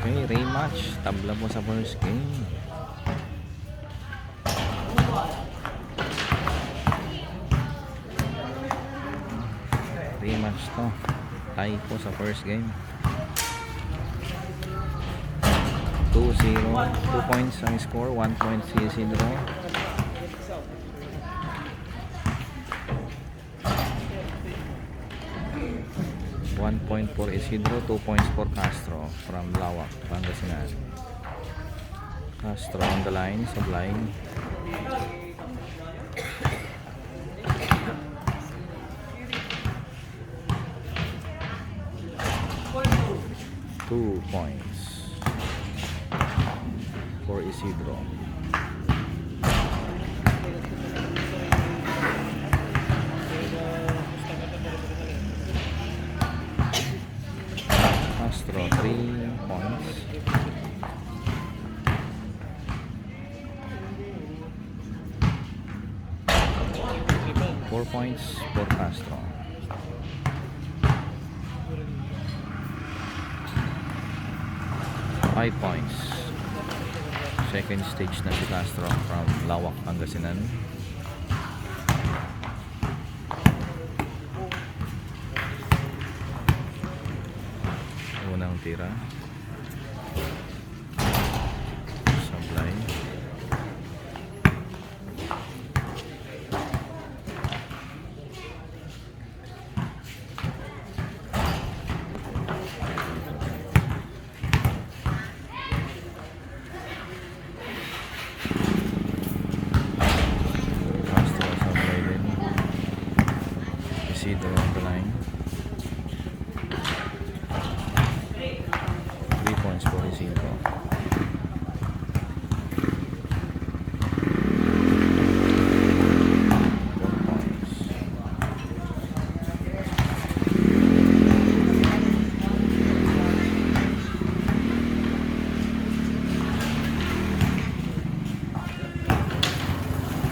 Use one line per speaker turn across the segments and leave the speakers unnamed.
Okay, rematch. Tabla po sa first game. Rematch to. Tie po sa first game. 2-0. 2 points ang score. 1 point si Isidro. 1 point for Isidro, 2 points for Castro from Lawak, Pangasinan. Castro on the line, Sublime. Two points for Isidro. Castro 3 points. Four points for Castro. Five points. Second stage na si Castro from Lawak, Pangasinan. Unang tira. Supply. Castro supply din. Isidro on the line. 3 points for Isidro. 4 points.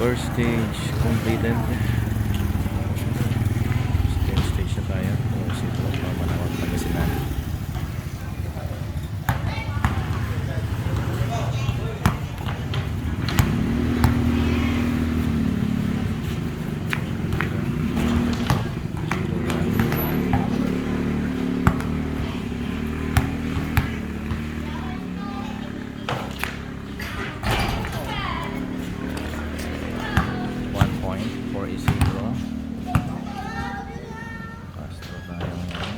First stage completed. Second stage na tayo. Isidro from Manawag, Pangasinan. For Isidro. Castro tayo ngayon.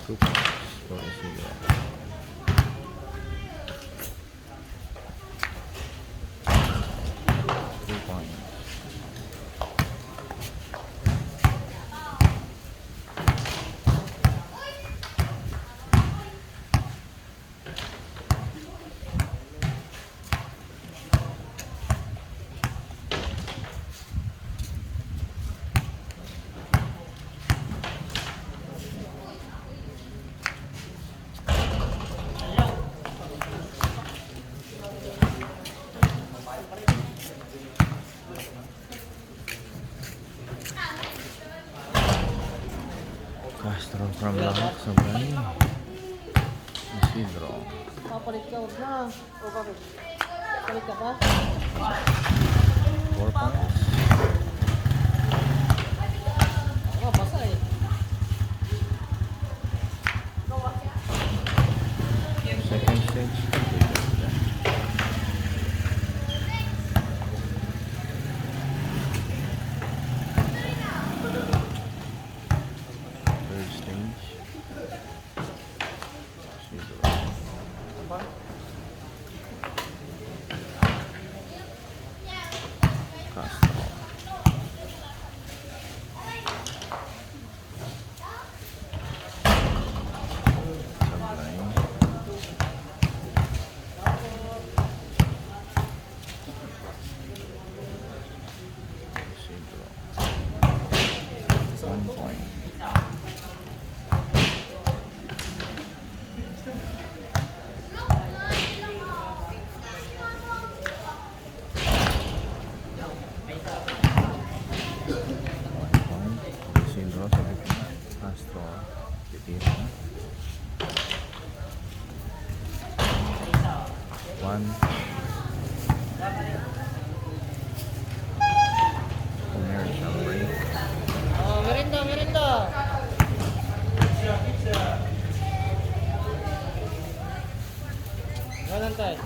Two points for Isidro. 3 points. Castro from Lahok, Sabay. Isidro.
Papalit ka, huwag na. O bakit? Palit ka ba?
4 points.
Oo, basa eh.
Second stage completed. Third stage. Isidro. Castro. Sublime. Isidro. 1 point. 1. Commercial rate.
Oh, merinda, merinda. Ganon tayo.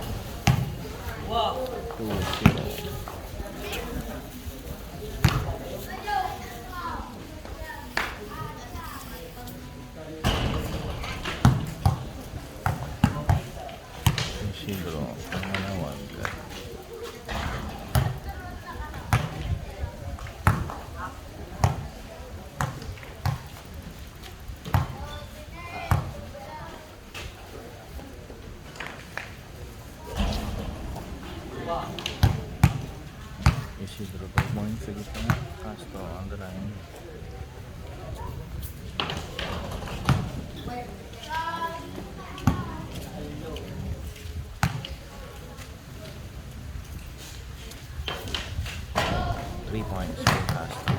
2-0. Isidro, Panganawag. Isidro 2 points sa gitna. Castro on the line. Three points for Castro.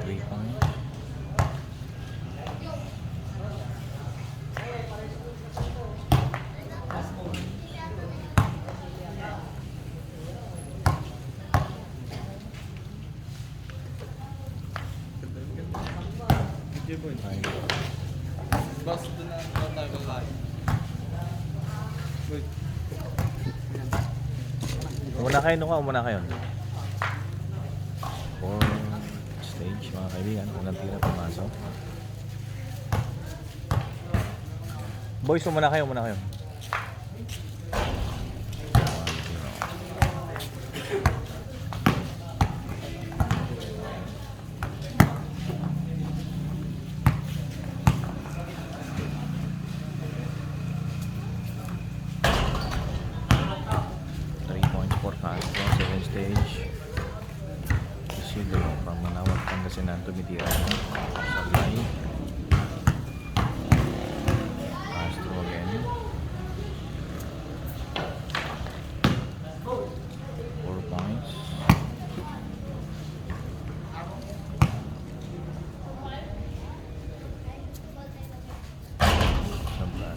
Three points. Five.
Basta doon na tayo live. Wait.
Umuna kayo, Nuka. Umuna kayo. For stage, mga kaibigan. Unang tira, pumasok. Boys, umuna kayo, umuna kayo. 3 points for Castro. Second stage. Isidro, Panganawag, Pangasinan, tumitira. Sabay. Castro again. 4 points. Sabay.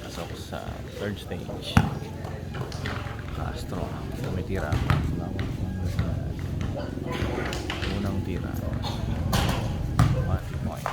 Pasok sa third stage. Castro tumitira. Unang tira. 1 point.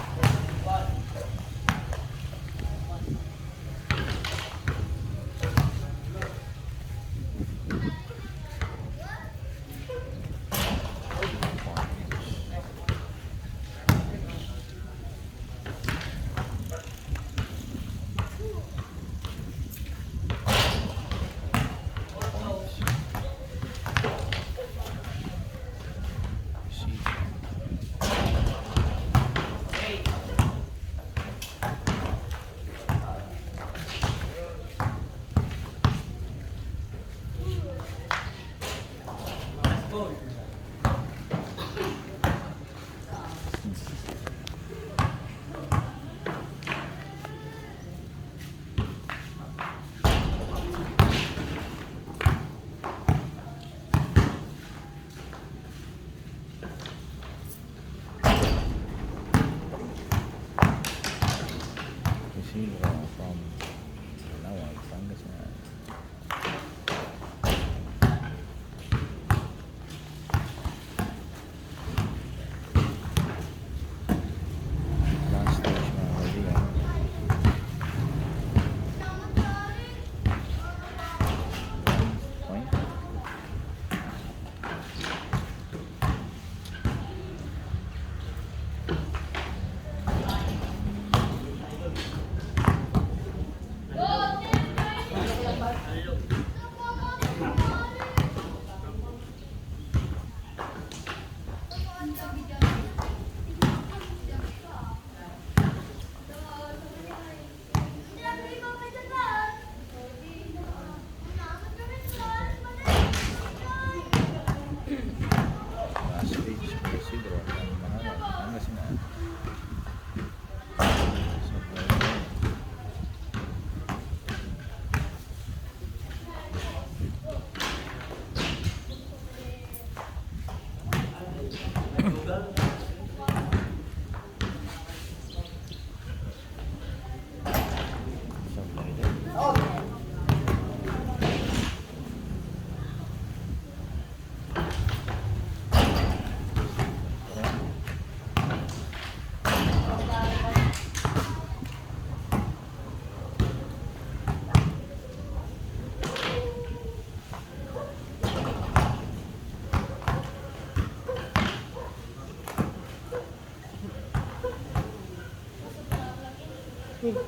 Isidro,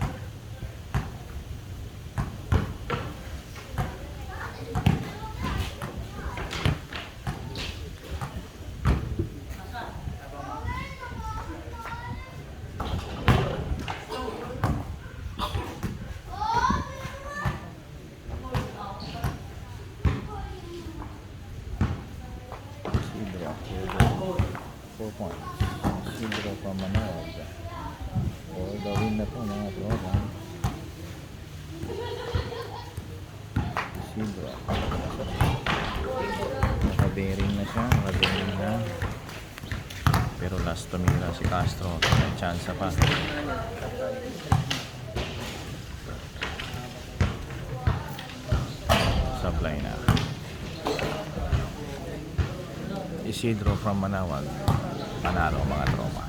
4 points. Isidro from Manawag. For the win na to mga tropa. Isidro. Naka-bearing na siya. Naka-bearing na. Pero last tumira si Castro. May chance pa. Supply na. Isidro from Manawag. Panalo mga tropa.